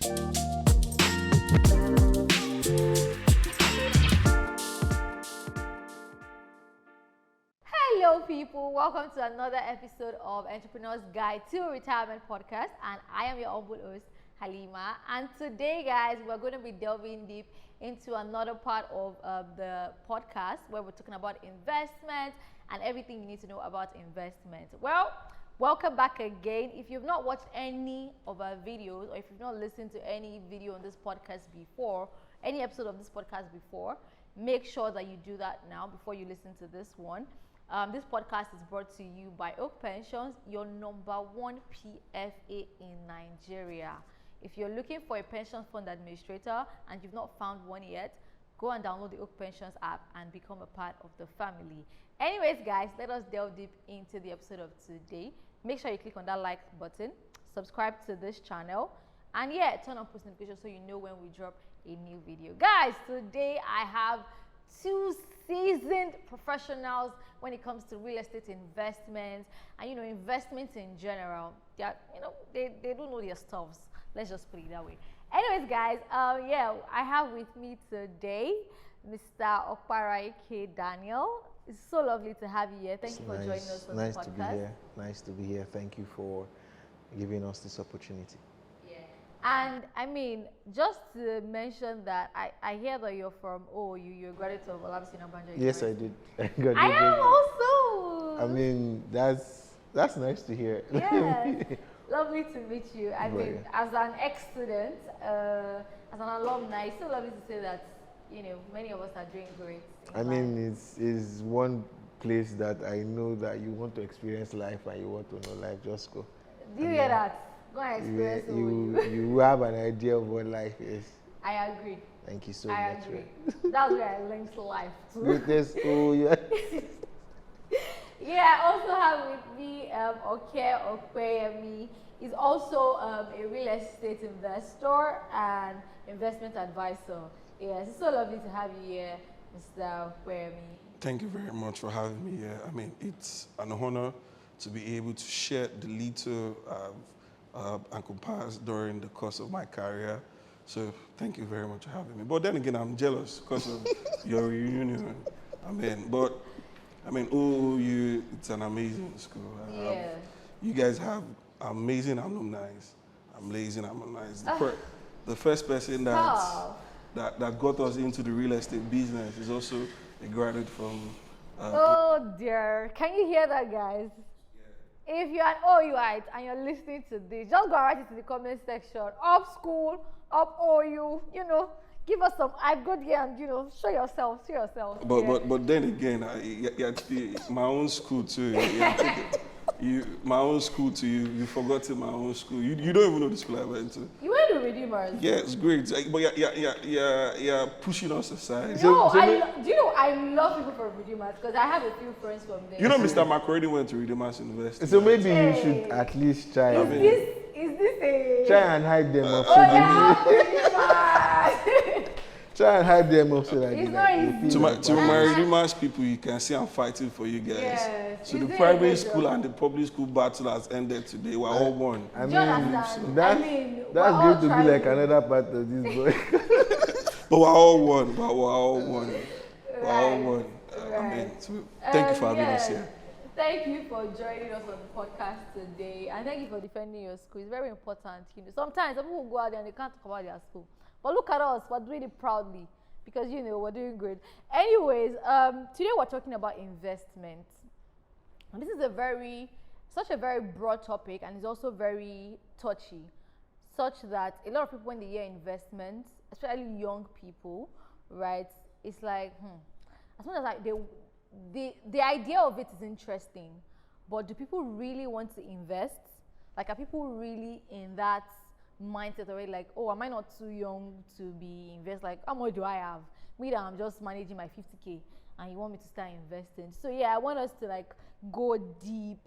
Hello, people. Welcome to another episode of Entrepreneur's Guide to Retirement Podcast. And I am your humble host, Halima. And today, guys, we're going to be delving deep into another part of the podcast where we're talking about investment and everything you need to know about investment. Well, welcome back again. If you've not watched any of our videos, or if you've not listened to any video on this podcast before, any episode of this podcast before, make sure that you do that now before you listen to this one. This podcast is brought to you by Oak Pensions, your number one PFA in Nigeria. If you're looking for a pension fund administrator and you've not found one yet, go and download the Oak Pensions app and become a part of the family. Anyways, guys, let us delve deep into the episode of today. Make sure you click on that like button, subscribe to this channel, and yeah, turn on post notifications so you know when we drop a new video. Guys, today I have two seasoned professionals when it comes to real estate investments and investments in general. They do know their stuffs. Let's just put it that way. Anyways, guys, I have with me today Mr. Okpara K. Daniel. It's so lovely to have you here. Thank you for joining us on the podcast. Nice to be here. Nice to be here. Thank you for giving us this opportunity. And I mean, just to mention that I hear that you're from you're a graduate of Olabisi Nabanjo. Yes, I did. I am also. I mean, that's nice to hear. Yes. Lovely to meet you. I mean, as an ex-student, as an alumni, it's so lovely to say that many of us are doing great. I mean, it's one place that I know that you want to experience life and you want to know life. Just go. Do you hear that? Go and experience you have an idea of what life is. I agree. Thank you so much. I agree. That's where I learned life too. Greatest, yeah. Yeah, I also have with me Oke Okweyemi. He's also a real estate investor and investment advisor. Yes, it's so lovely to have you here, Mr. Okweyemi. Thank you very much for having me here. I mean, it's an honor to be able to share the little and compass during the course of my career. So thank you very much for having me. But then again, I'm jealous because of your reunion. OOU, it's an amazing school. Yeah. You guys have amazing alumni. The first person that got us into the real estate business is also a graduate from... oh dear, can you hear that, guys? If you're an OUite and you're listening to this, just go write it in the comment section. Up school, up OU, give us some. I go there and show yourself. But then again, my own school too. My own school too. You forgotten my own school. You don't even know the school I went to. You went to Redeemers. Yeah, it's great. But you're pushing us aside. No, I love people from Redeemers because I have a few friends from there. Mr. Macaroni went to Redeemers University. So maybe you should at least try. Is this a... Try and hide them up. Try and hype them up so that it's not easy. To my Redeemers people, you can see I'm fighting for you guys. Yes. So the private school and the public school battle has ended today. We're all one. I mean, that's going to be like another part of this boy. But we're all one. Thank you for having us here. Thank you for joining us on the podcast today, and thank you for defending your school. It's very important. Sometimes some people go out there and they can't talk about their school. But look at us, we're doing it proudly because we're doing great. Anyways, today we're talking about investment. And this is such a very broad topic, and it's also very touchy, such that a lot of people when they hear investment, especially young people, right? It's like, as soon as the idea of it is interesting, but do people really want to invest? Like, are people really in that mindset already, like, am I not too young to be invest? Like, how much do I have? Me that I'm just managing my 50K and you want me to start investing. So yeah, I want us to go deep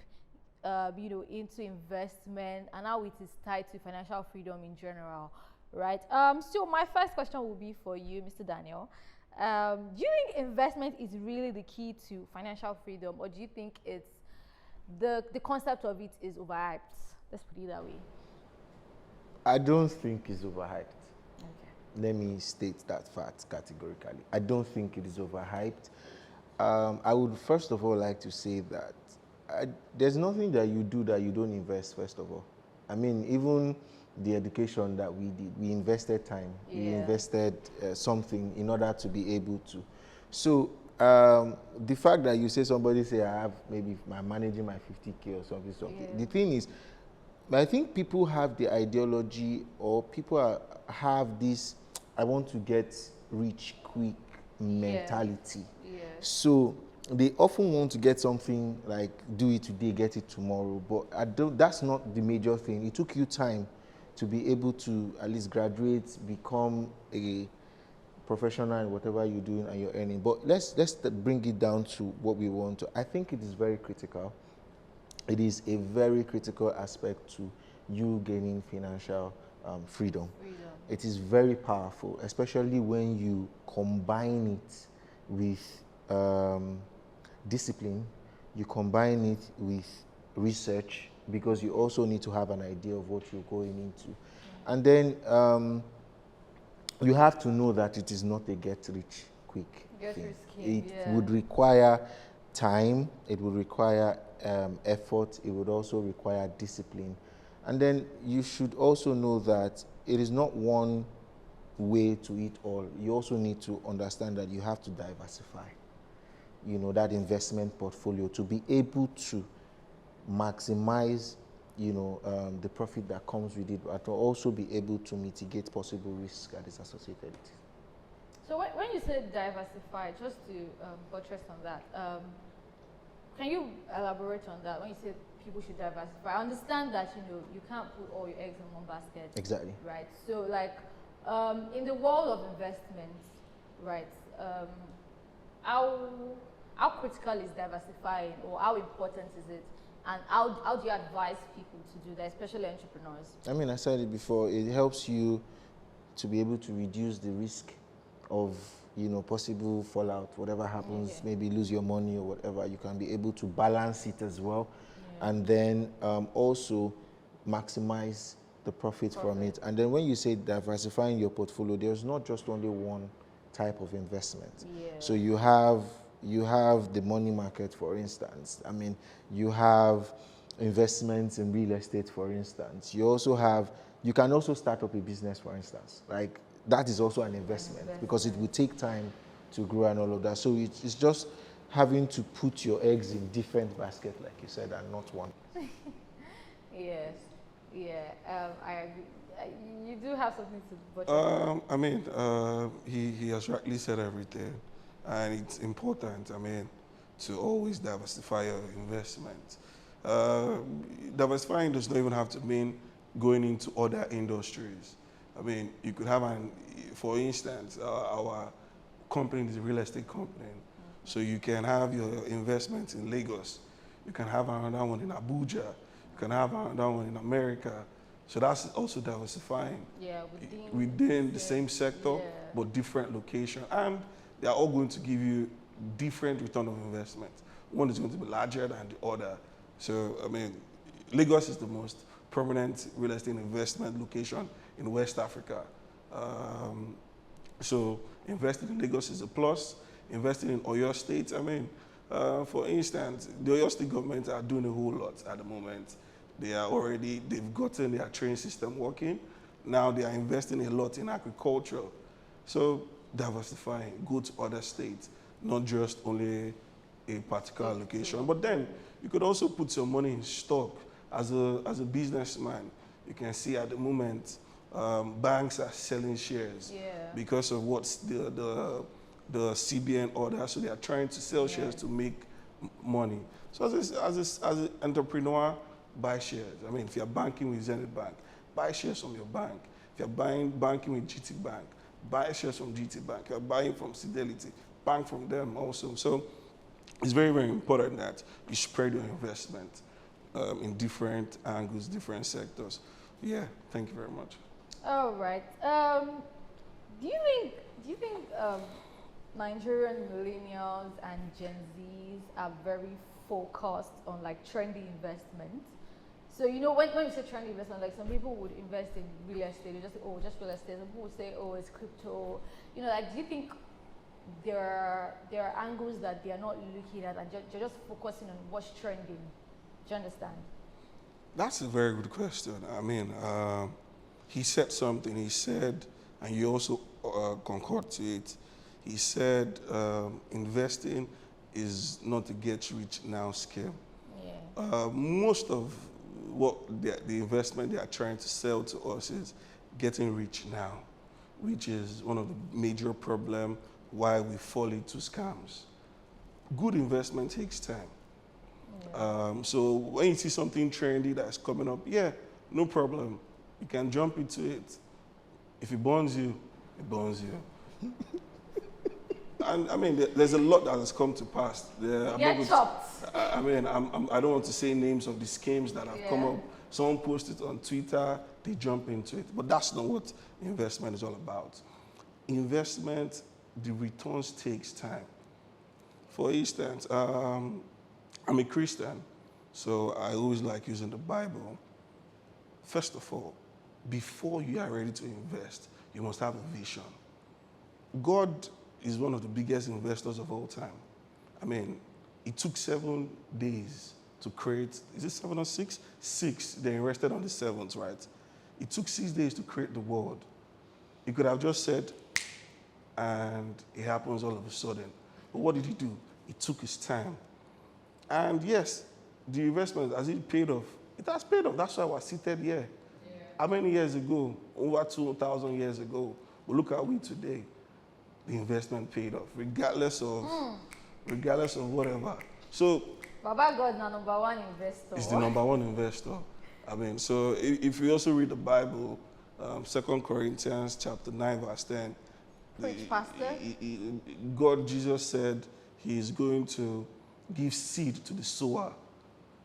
into investment and how it is tied to financial freedom in general, right? So my first question will be for you, Mr. Daniel. Do you think investment is really the key to financial freedom, or do you think it's the concept of it is overhyped? Let's put it that way. I don't think it's overhyped. Okay. Let me state that fact categorically. I don't think it is overhyped. I would first of all like to say that there's nothing that you do that you don't invest, first of all. I mean, even the education that we did, we invested time, we Yeah. invested something in order to be able to. So the fact that you say somebody say I have maybe I'm managing my 50K or something. Yeah. The thing is, I think people have the ideology, or have this I want to get rich quick mentality. Yeah. So they often want to get something like do it today, get it tomorrow. But that's not the major thing. It took you time to be able to at least graduate, become a professional in whatever you're doing and you're earning. But let's bring it down to what we want to. I think it is very critical. It is a very critical aspect to you gaining financial freedom. It is very powerful, especially when you combine it with discipline, you combine it with research, because you also need to have an idea of what you're going into. And then you have to know that it is not a get-rich quick thing. It would require time, it would require effort, it would also require discipline. And then you should also know that it is not one way to eat all. You also need to understand that you have to diversify, that investment portfolio to be able to maximize, the profit that comes with it, but to also be able to mitigate possible risks that is associated with it. So when you say diversify, just to buttress on that, can you elaborate on that? When you say people should diversify, I understand that you can't put all your eggs in one basket. Exactly. Right. So like in the world of investments, right? How critical is diversifying, or how important is it? And how do you advise people to do that, especially entrepreneurs? I mean, I said it before, it helps you to be able to reduce the risk of, possible fallout, whatever happens, maybe lose your money or whatever, you can be able to balance it as well. And then also maximize the profit from it. And then when you say diversifying your portfolio, there's not just only one type of investment. So you have the money market, for instance. I mean, you have investments in real estate, for instance. You can also start up a business, for instance. Like, that is also an investment, because it will take time to grow and all of that. So it's just having to put your eggs in different baskets, like you said, and not one. Yes. Yeah. I agree. You do have something to buttress. I mean, he has rightly said everything, and it's important, to always diversify your investment. Diversifying does not even have to mean going into other industries. I mean, you could have for instance, our company is a real estate company. So you can have your investments in Lagos. You can have another one in Abuja. You can have another one in America. So that's also diversifying. Yeah, within the same sector, but different location. And they are all going to give you different return of investment. One is going to be larger than the other. So, Lagos is the most prominent real estate investment location in West Africa. So investing in Lagos is a plus. Investing in Oyo State, for instance, the Oyo State government are doing a whole lot at the moment. They've gotten their train system working. Now they are investing a lot in agriculture. So diversifying, go to other states, not just only a particular location. But then you could also put your money in stock. As a businessman, you can see at the moment, banks are selling shares because of what's the CBN order. So they are trying to sell shares to make money. So as an entrepreneur, buy shares. If you're banking with Zenith Bank, buy shares from your bank. If you're banking with GT Bank, buy shares from GT Bank. If you're buying from Fidelity, bank from them also. So it's very, very important that you spread your investment in different angles, different sectors. Yeah, thank you very much. All right. Do you think Nigerian millennials and Gen Zs are very focused on like trendy investments? So when you say trendy investment, like some people would invest in real estate, they just say, oh, just real estate. Some people would say, oh, it's crypto. Like, do you think there are angles that they are not looking at and they're just focusing on what's trending? Do you understand? That's a very good question. I mean, he said something. He said, and you also concord to it. He said, investing is not a get rich now scheme. Yeah. Most of what the investment they are trying to sell to us is getting rich now, which is one of the major problems why we fall into scams. Good investment takes time. Yeah. So when you see something trendy that's coming up, yeah, no problem. You can jump into it. If it burns you, it burns you. And I mean, there's a lot that has come to pass. Get chopped. I mean, I don't want to say names of the schemes that have come up. Someone posted on Twitter, they jump into it. But that's not what investment is all about. Investment, the returns takes time. For instance, I'm a Christian, so I always like using the Bible. First of all, before you are ready to invest, you must have a vision. God is one of the biggest investors of all time. I mean, it took 7 days to create, is it 7 or 6? 6, they invested on the 7th, right? It took 6 days to create the world. He could have just said, and it happens all of a sudden. But what did he do? He took his time. And yes, the investment, has it paid off? It has paid off. That's why we're seated here. Yeah. How many years ago? Over 2,000 years ago. But look at we today. The investment paid off, regardless of whatever. So Baba God, the number one investor. Is the number one investor. I mean, so if you also read the Bible, 2 Corinthians chapter 9, verse 10. Preach, Pastor. God, Jesus said he is going to give seed to the sower.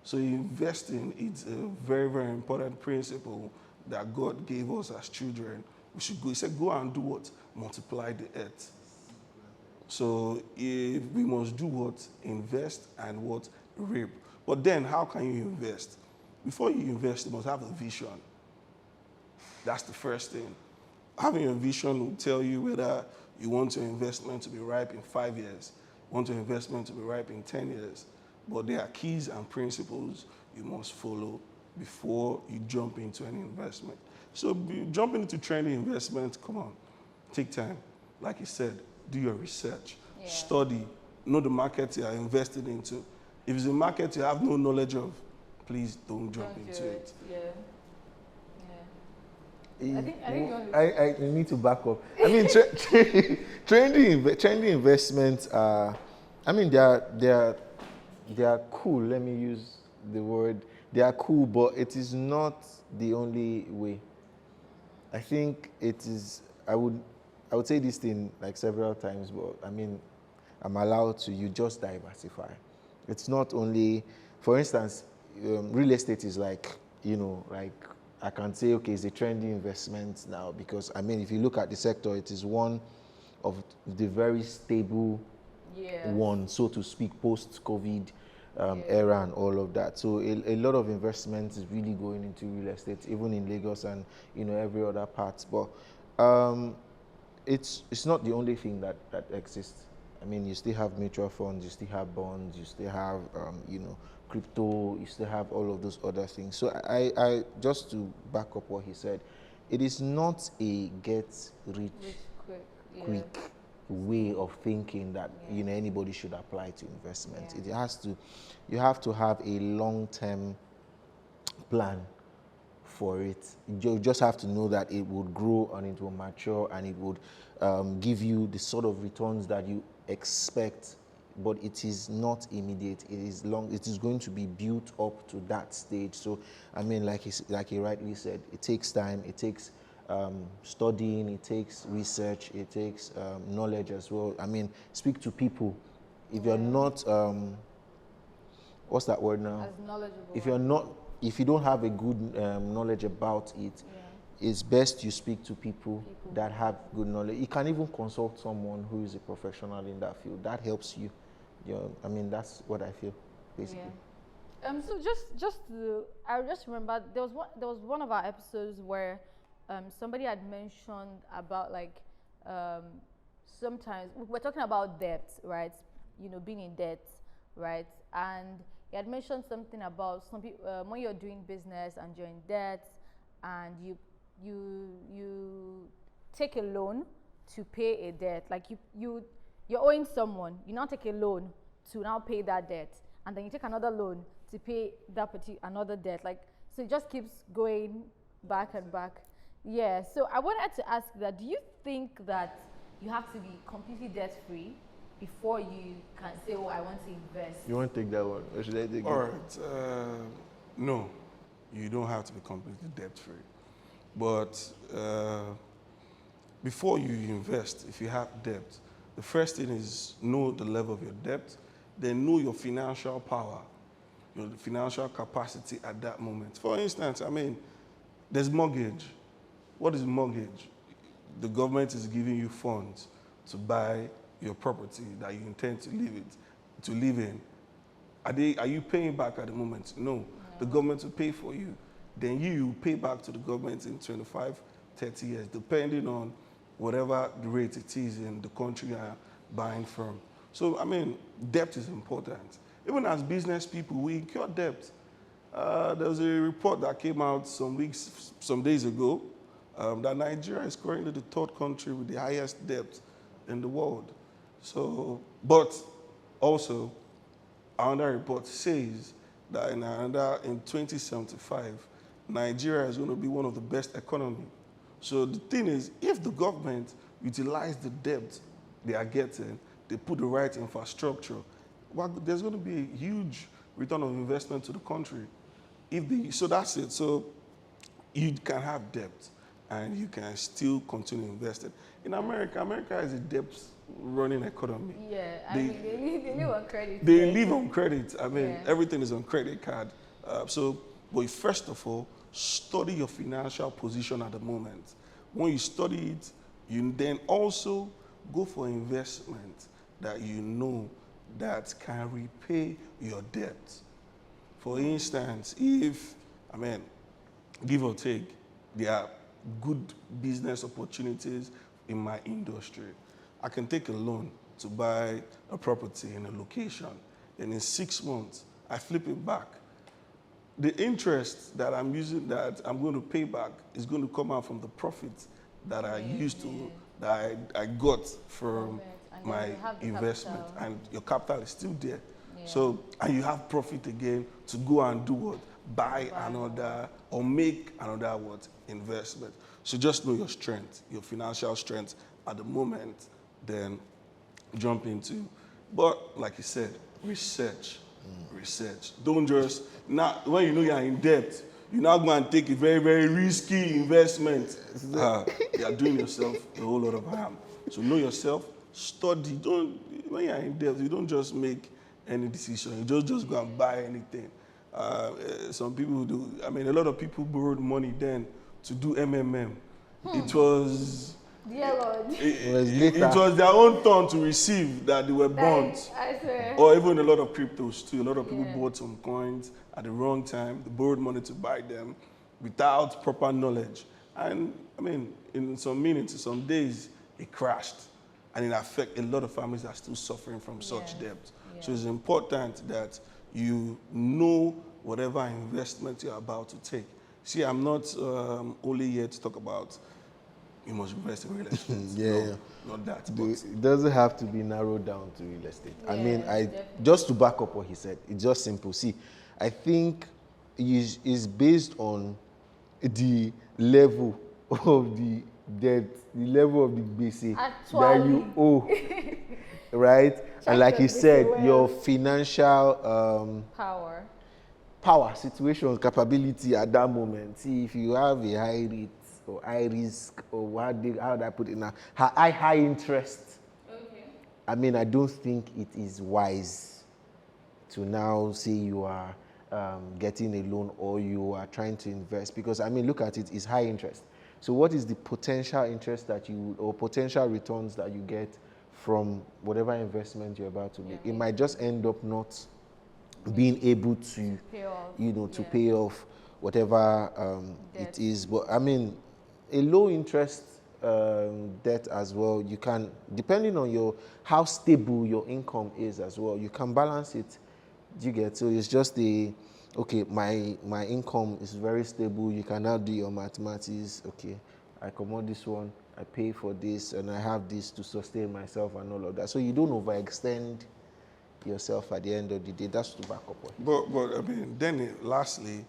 So investing is a very, very important principle that God gave us as children. We should go. He said, go and do what? Multiply the earth. So if we must do what? Invest and what? Reap. But then how can you invest? Before you invest, you must have a vision. That's the first thing. Having a vision will tell you whether you want your investment to be ripe in 5 years, you want your investment to be ripe in 10 years. But there are keys and principles you must follow before you jump into any investment. So jumping into trendy investment, come on, take time. Like you said, do your research, study, know the market you are invested into. If it's a market you have no knowledge of, please don't jump into it. Yeah. I need to back up. I mean, trendy investments are, I mean, they are cool. Let me use the word. They are cool, but it is not the only way. I think it is. I would say this thing like several times, but I mean, I'm allowed to. You just diversify. It's not only, for instance, real estate is like, like I can say, okay, it's a trendy investment now because, I mean, if you look at the sector, it is one of the very stable one, so to speak, post-COVID era and all of that. So a lot of investment is really going into real estate, even in Lagos and, every other part. But it's not the only thing that exists. I mean, you still have mutual funds, you still have bonds, you still have, crypto, you still have all of those other things. So I just to back up what he said, it is not a get rich quick way of thinking that anybody should apply to investment. It has to, you have to have a long-term plan for it. You just have to know that it would grow and it will mature and it would give you the sort of returns that you expect, but it is not immediate. It is long. It is going to be built up to that stage. So, I mean, like he rightly said, it takes time. It takes studying. It takes research. It takes knowledge as well. I mean, speak to people. If you're not, what's that word now? As knowledgeable. If you're not, if you don't have a good knowledge about it, it's best you speak to people that have good knowledge. You can even consult someone who is a professional in that field. That helps you. I mean, that's what I feel, basically. I just remember there was one of our episodes where somebody had mentioned about like um, sometimes we're talking about debt, right? Being in debt, right? And he had mentioned something about some people when you're doing business and you're in debt, and you take a loan to pay a debt, like you're owing someone, you now take a loan to now pay that debt, and then you take another loan to pay that particular another debt, like so it just keeps going back and back. Yeah, so I wanted to ask that, do you think that you have to be completely debt free before you can say, oh, I want to invest? You want to take that one, or should I take All it? right. No, you don't have to be completely debt free. But before you invest, if you have debt, the first thing is know the level of your debt, then know your financial power, your financial capacity at that moment. For instance, there's mortgage. What is mortgage? The government is giving you funds to buy your property that you intend to live in. Are you paying back at the moment? No. The government will pay for you. Then you pay back to the government in 25, 30 years, depending on whatever the rate it is in the country you are buying from. So, debt is important. Even as business people, we incur debt. There was a report that came out some days ago, that Nigeria is currently the third country with the highest debt in the world. So, but also, another report says that in 2075, Nigeria is going to be one of the best economies. So the thing is, if the government utilize the debt they are getting, they put the right infrastructure, well, there's going to be a huge return of investment to the country. So that's it. So you can have debt and you can still continue investing. In America is a debt-running economy. Yeah, they live on credit. They live on credit. Yeah. Everything is on credit card. But first of all, study your financial position at the moment. When you study it, you then also go for investment that you know that can repay your debt. For instance, if, give or take, there are good business opportunities in my industry, I can take a loan to buy a property in a location. And in 6 months, I flip it back. The interest that I'm using, that I'm going to pay back, is going to come out from the profits that that I got from my investment. And your capital is still there. Yeah. So, and you have profit again to go and do what? Buy another, or make another what? Investment. So just know your strength, your financial strength at the moment, then jump into. But like you said, research. Research. Don't just, now when you know you're in debt, you're not going to take a very, very risky investment. You're doing yourself a whole lot of harm. So know yourself, study. When you're in debt, you don't just make any decision. You just go and buy anything. Some people do. A lot of people borrowed money then to do MMM. It was... Dear Lord. It was their own turn to receive that they were bonds. I swear. Or even a lot of cryptos too. A lot of people bought some coins at the wrong time. They borrowed money to buy them without proper knowledge. And in some days, it crashed. And it affected a lot of families that are still suffering from such debt. Yeah. So it's important that you know whatever investment you're about to take. See, I'm not only here to talk about you must invest in real estate. Not that. It doesn't have to be narrowed down to real estate. Yeah, just to back up what he said, it's just simple. See, I think it's based on the level of the debt, the level of the basic that you owe, right? And like you said, your financial power, situation, capability at that moment. See, if you have a high rate or high risk, or how do I put it now? High interest. Okay. I don't think it is wise to now say you are getting a loan or you are trying to invest, because look at it, it's high interest. So what is the potential interest or potential returns that you get from whatever investment you're about to make? It might just end up not being able to, Pay off. to pay off whatever Debt. it is. But I mean, a low interest debt as well, you can, depending on how stable your income is as well, you can balance it. Do you get? So it's just okay, my income is very stable. You can now do your mathematics. Okay, I commode this one, I pay for this, and I have this to sustain myself and all of that. So you don't overextend yourself at the end of the day. That's to back up what he said. But I mean, then lastly,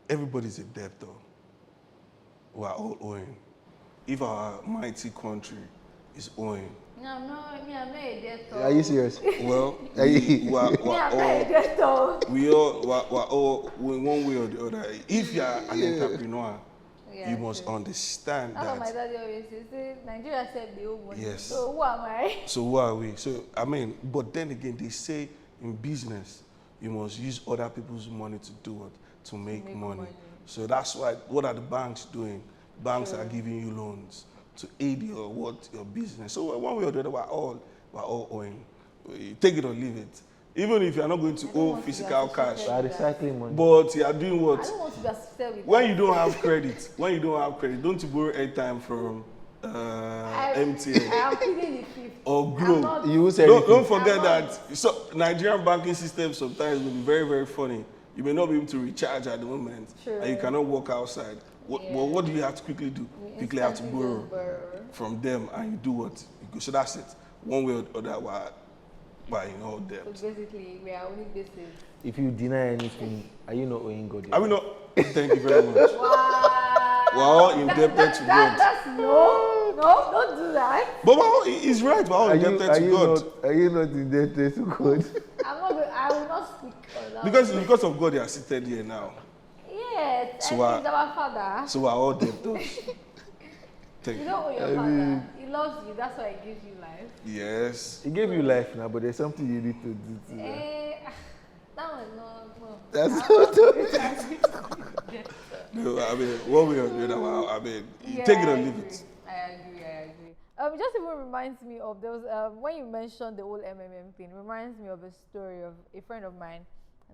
everybody's a debtor. We're all owing. If our mighty country is owing, No, I'm not a debtor. Are you serious? well, Are you- we're I'm not a debtor. we're all in one way or the other. If you're an entrepreneur, Yeah, you must true. understand That's what my that. daddy always says. Say, Nigeria said they owe money. Yes. So who am I? So who are we? So I mean, but then again, they say in business, you must use other people's money to do what? To make money. So that's why. What are the banks doing? Banks are giving you loans to aid your business. So one way or the other, we're all owing. You take it or leave it. Even if you're not going to owe want to be physical cash, We are recycling money. but you are doing I what? don't want to be associated with When that. you don't have credit, don't you borrow airtime from I MTN am pleading the fifth. or I'm Glo? not- You will say Don't anything. forget I'm that. So Nigerian banking system sometimes will be very, very funny. You may not be able to recharge at the moment, True. and you cannot walk outside. But what do you have to quickly do? You Quickly have to instantly borrow just borrow. from them, and you do what? You go. So that's it. One way or the other, we're in all So debt. basically, we are only basis. If you deny anything, are you not owing God? I mean, no. Thank you very much. Wow. We're all indebted to God. That's no, don't do that. But he's right. We're all indebted to God. Are you not indebted to God? I will not speak on that. Because of God, you are seated here now. Yes, So, and he's our father. So we're all debtors. Thank You you. don't owe your father. He loves you. That's why he gives you life. Yes. He gave you life now, but there's something you need to do to that. That was no. That's No, I mean, one way or the other, I mean, you take it or leave it. I agree. It just even reminds me of those when you mentioned the whole MMM thing. Reminds me of a story of a friend of mine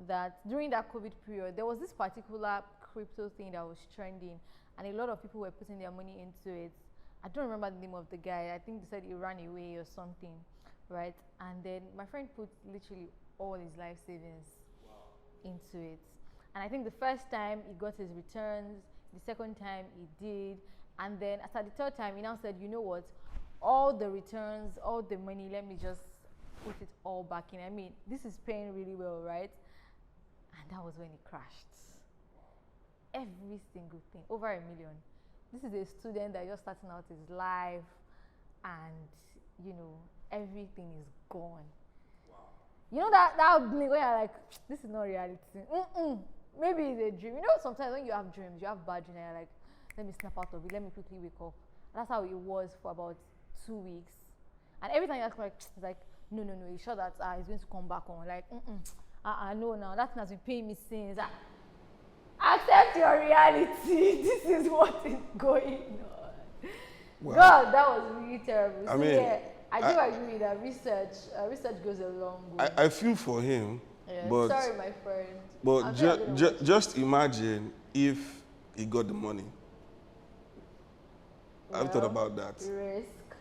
that during that COVID period, there was this particular crypto thing that was trending, and a lot of people were putting their money into it. I don't remember the name of the guy. I think they said he ran away or something, right? And then my friend put literally all his life savings into it. And I think the first time he got his returns, the second time he did, and then after the third time he now said, you know what, all the returns, all the money, let me just put it all back in. I mean, this is paying really well, right? And that was when it crashed. Every single thing, over $1 million. This is a student that is just starting out his life, and everything is gone. You know that blink where you're like, this is not reality. Maybe it's a dream. You know, sometimes when you have dreams, you have bad dreams, and you're like, let me snap out of it, let me quickly wake up. And that's how it was for about 2 weeks. And every time you ask, it's like, no, you sure that he's going to come back on? Like, no, now that has been paying me since. Accept your reality. This is what is going on. Wow. God, that was really terrible. I mean, I do agree that research goes a long way. I feel for him, but sorry, my friend. But just imagine if he got the money. I've thought about that.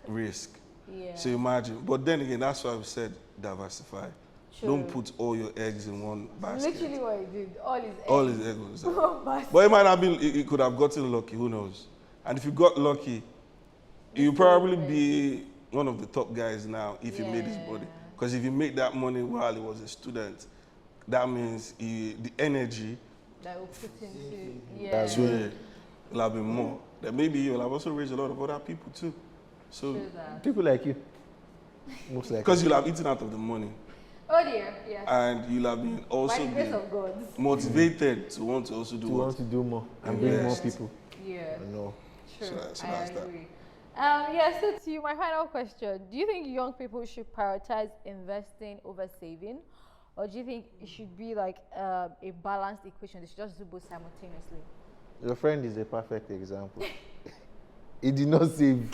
Risk. Yeah. So imagine. But then again, that's why we said diversify. True. Don't put all your eggs in one basket. Literally what he did. All his eggs was there. One basket. But it might have been, he could have gotten lucky, who knows? And if you got lucky, you'll probably be one of the top guys now if he made his money. Because if he made that money while he was a student, that means the energy that will put into That's right. will have been more. Then maybe you'll have also raised a lot of other people too. So, People like you. Most likely. because you'll have eaten out of the money. Oh dear, yes. And you'll have been also By the grace been of God. motivated to want to also do To what? want to do more and bring more Invest. people. Yeah. I know. True. So I that's that. agree. So to you, my final question: do you think young people should prioritize investing over saving, or do you think it should be like a balanced equation? They should just do both simultaneously. Your friend is a perfect example. He did not save.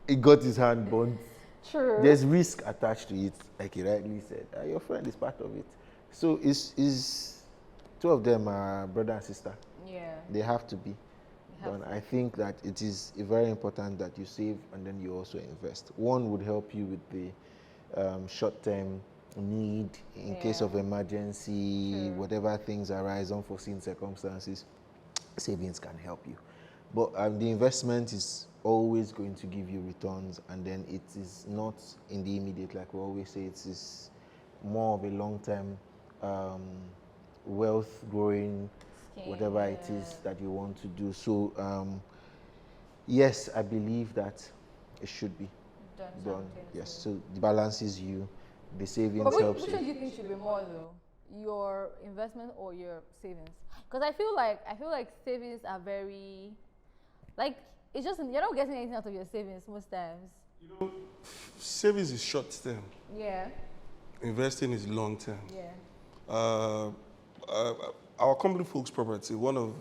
He got his hand burnt. True. There's risk attached to it, like he rightly said. Your friend is part of it. So is two of them are brother and sister. Yeah. They have to be. Have But I think that it is very important that you save and then you also invest. One would help you with the short-term need in case of emergency, Sure. whatever things arise, unforeseen circumstances. Savings can help you. But the investment is always going to give you returns, and then it is not in the immediate, like we always say. It is more of a long-term wealth growing, whatever it is that you want to do. So yes, I believe that it should be done. Yes, so it balances you. The savings But helps which you. one do you think should be more though? Your investment or your savings? Because I feel like savings are very, like, it's just you're not getting anything out of your savings most times. Savings is short term. Yeah. Investing is long term. Yeah. Our company, Folks Property, one of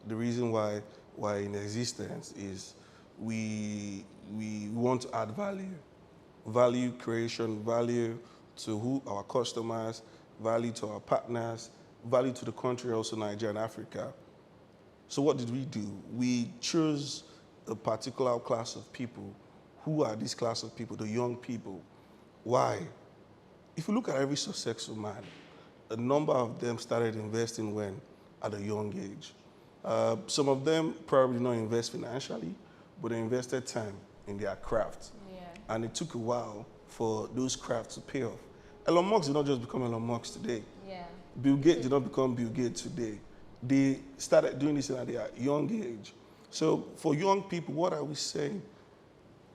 the reason why in existence is we want to add value creation, value to who our customers, value to our partners, value to the country, also Nigeria and Africa. So what did we do? We chose a particular class of people. Who are this class of people? The young people. Why? If you look at every successful man, a number of them started investing when? At a young age. Some of them probably not invest financially, but they invested time in their craft. Yeah. And it took a while for those crafts to pay off. Elon Musk did not just become Elon Musk today. Yeah. Bill Gates did not become Bill Gates today. They started doing this at their young age. So for young people, what are we saying?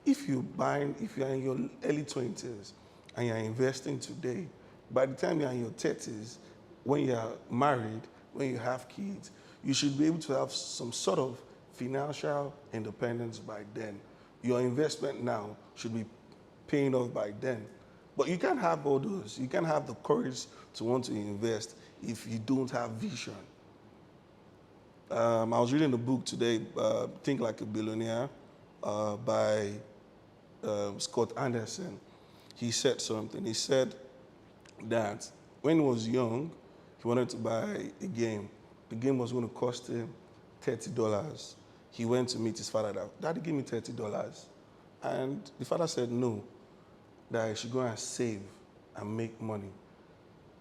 If you are in your early 20s and you're investing today, by the time you're in your 30s, when you're married, when you have kids, you should be able to have some sort of financial independence by then. Your investment now should be paying off by then. But you can't have all those. You can't have the courage to want to invest if you don't have vision. I was reading a book today, Think Like a Billionaire, by Scott Anderson. He said something. He said that when he was young, he wanted to buy a game. The game was going to cost him $30. He went to meet his father. Daddy, give me $30. And the father said no, that he should go and save and make money.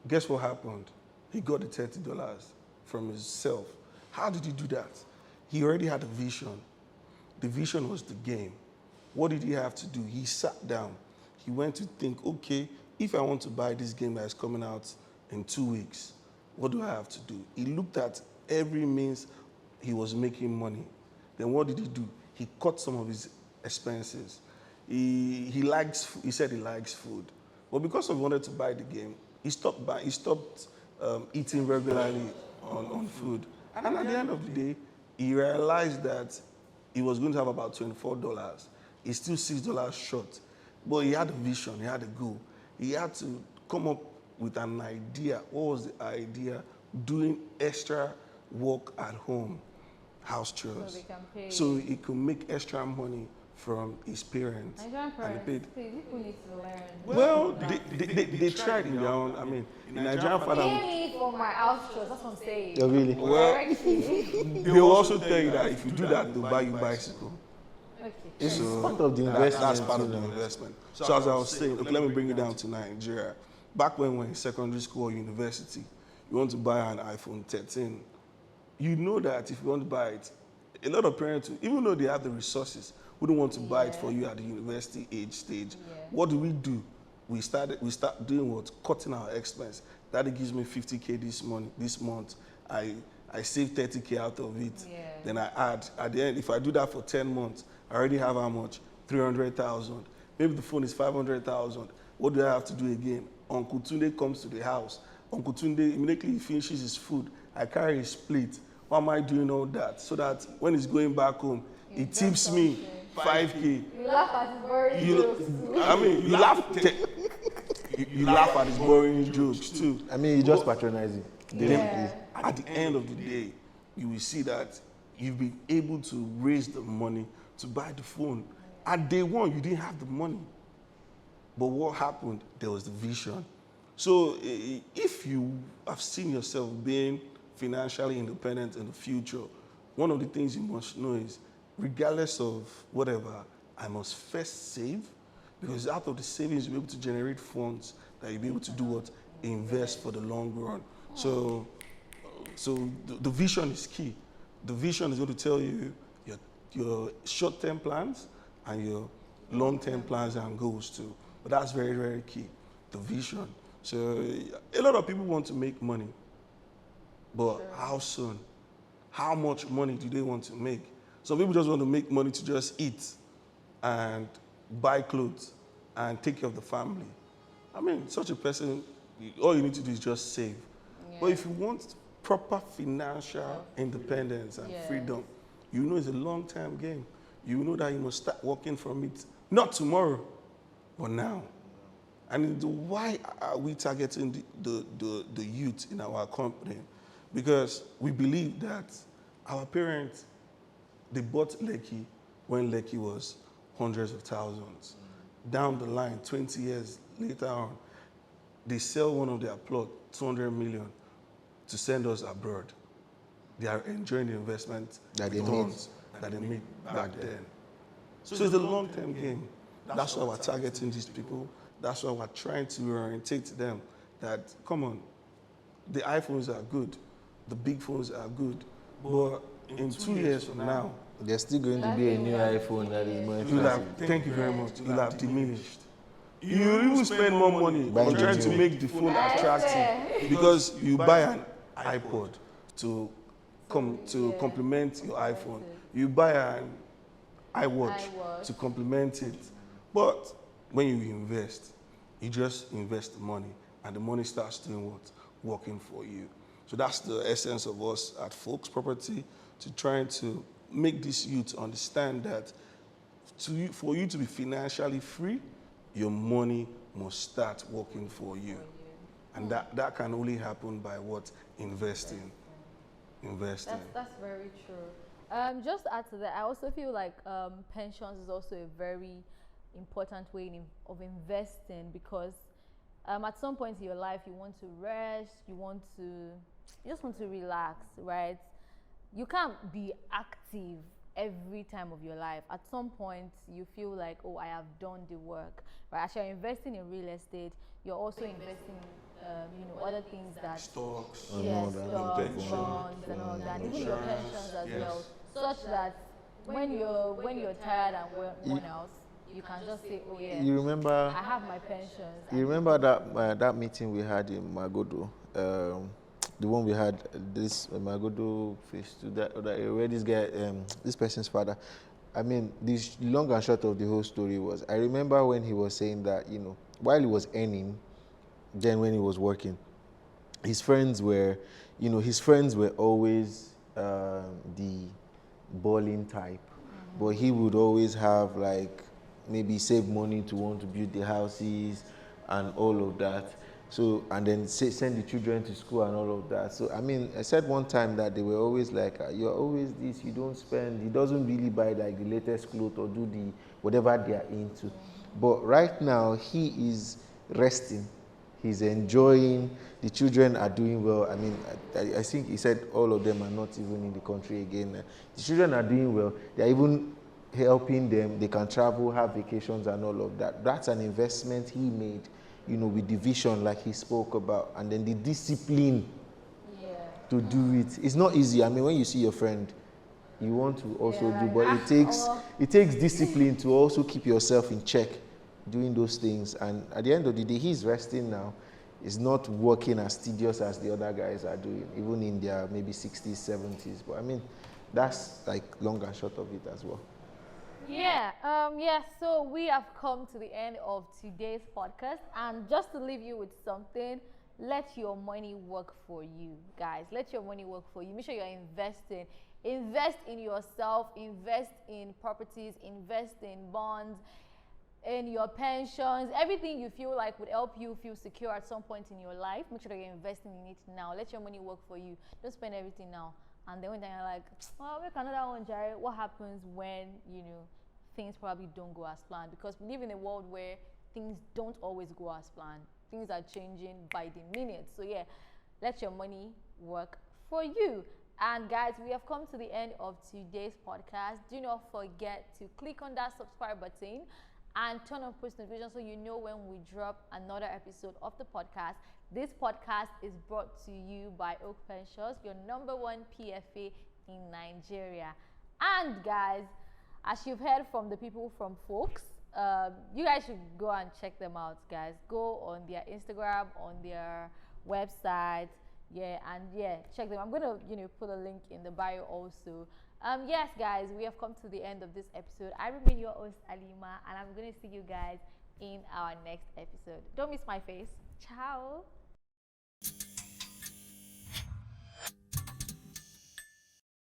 Guess what happened? He got the $30 from himself. How did he do that? He already had a vision. The vision was the game. What did he have to do? He sat down. He went to think, okay, if I want to buy this game that is coming out in 2 weeks, what do I have to do? He looked at every means he was making money. Then what did he do? He cut some of his expenses. He said he likes food. But because he wanted to buy the game, he stopped eating regularly on food. And at the end of the day, he realized that he was going to have about $24. He's still $6 short. But he had a vision, he had a goal. He had to come up with an idea. What was the idea? Doing extra work at home, house chores. So he could make extra money from his parents. Nigerian parents, and people need to learn. well, they tried in their own. I mean, in Nigerian father. Pay me for my house chores, that's what I'm saying. Oh, really? Well, they will also tell you that if you do that, they'll buy you bicycle. Okay. It's So part of the that's investment. part of the investment. So as I was saying, okay, let me bring you down to Nigeria. Back when we were in secondary school or university, you want to buy an iPhone 13. You know that if you want to buy it, a lot of parents, even though they have the resources, wouldn't want to buy it for you at the university age stage. Yeah. What do? We start doing what? Cutting our expense. Daddy gives me 50K this month. I save 30K out of it. Yeah. Then I add. At the end, if I do that for 10 months, I already have how much? 300,000. Maybe the phone is 500,000. What do I have to do again? Uncle Tunde comes to the house. Uncle Tunde, immediately he finishes his food, I carry his plate. Why am I doing all that? So that when he's going back home, he tips me 5K. You laugh at his boring jokes too. I mean, you laugh at his boring jokes too. I mean, you just patronizing. Yeah. At the end of the day, you will see that you've been able to raise the money to buy the phone. At day one, you didn't have the money. But what happened? There was the vision. So if you have seen yourself being financially independent in the future, one of the things you must know is, regardless of whatever, I must first save, because out of the savings you'll be able to generate funds that you'll be able to do what? Invest for the long run. So the vision is key. The vision is going to tell you your short-term plans and your long-term plans and goals too. But that's very, very key, the vision. So a lot of people want to make money, but how soon? How much money do they want to make? Some people just want to make money to just eat and buy clothes and take care of the family. I mean, such a person, all you need to do is just save. But if you want proper financial independence and freedom, you know it's a long-term game. You know that you must start working from it, not tomorrow, but now. And why are we targeting the youth in our company? Because we believe that our parents, they bought Lekki when Lekki was hundreds of thousands. Down the line, 20 years later on, they sell one of their plot, 200 million, to send us abroad. They are enjoying the investment That they returns that they made back then. So it's a long-term game. That's why we're targeting these people. That's why we're trying to orientate them that, come on, the iPhones are good, the big phones are good, but in 2 years from now, There's still going to be a new iPhone that is more you'll have, expensive. thank you very much, you'll have diminished. You'll even spend more money on Buying trying the to new. make the phone attractive, because you buy an iPod to complement your iPhone. You buy an iWatch to complement it. But when you invest, you just invest the money, and the money starts doing what? Working for you. So that's the essence of us at Folks Property, to trying to make this youth understand that for you to be financially free, your money must start working for you. And that can only happen by what? Investing. That's very true. Just to add to that, I also feel like pensions is also a very important way of investing, because at some point in your life you want to rest, you just want to relax, right? You can't be active every time of your life. At some point you feel like, oh, I have done the work, right? As you're investing in real estate, you're also investing other things that Stocks. yes, stocks, pension, bonds, and all that, even your pensions as well, such that when you're tired and worn out, you can just say, oh yeah, You remember? I have my pensions. You remember that meeting we had in Magodo, the one we had this Magodo phase two, where this guy, this person's father. I mean, the long and short of the whole story was, I remember when he was saying that, while he was earning, then when he was working, his friends were always the balling type, but he would always have like maybe save money to want to build the houses and all of that. So, and then send the children to school and all of that. So, I mean, I said one time that they were always like, you're always this, you don't spend. He doesn't really buy like the latest clothes or do the whatever they are into. But right now, he is resting. He's enjoying. The children are doing well. I mean, I think he said all of them are not even in the country again. The children are doing well. They're even helping them. They can travel, have vacations and all of that. That's an investment he made, with the vision like he spoke about. And then the discipline to do it. It's not easy. I mean, when you see your friend, you want to also do, but it takes discipline to also keep yourself in check doing those things. And at the end of the day, he's resting now. He's not working as tedious as the other guys are doing, even in their maybe 60s, 70s. But I mean, that's like long and short of it as well. So we have come to the end of today's podcast, and just to leave you with something, let your money work for you, guys. Let your money work for you. Make sure you're investing. Invest in yourself, invest in properties, invest in bonds, in your pensions, everything you feel like would help you feel secure at some point in your life. Make sure that you're investing in it now. Let your money work for you. Don't spend everything now. And then when you're like, well, make another one, Jerry. What happens when, things probably don't go as planned? Because we live in a world where things don't always go as planned. things are changing by the minute. So yeah, let your money work for you. And guys, we have come to the end of today's podcast. Do not forget to click on that subscribe button and turn on post notifications so you know when we drop another episode of the podcast. This podcast is brought to you by Oak Pensions, your #1 PFA in Nigeria. And guys, as you've heard from the people from Folks, you guys should go and check them out, guys. Go on their Instagram, on their website, check them. I'm gonna put a link in the bio also. Yes guys, we have come to the end of this episode. I remain your host Alima, and I'm gonna see you guys in our next episode. Don't miss my face. Ciao.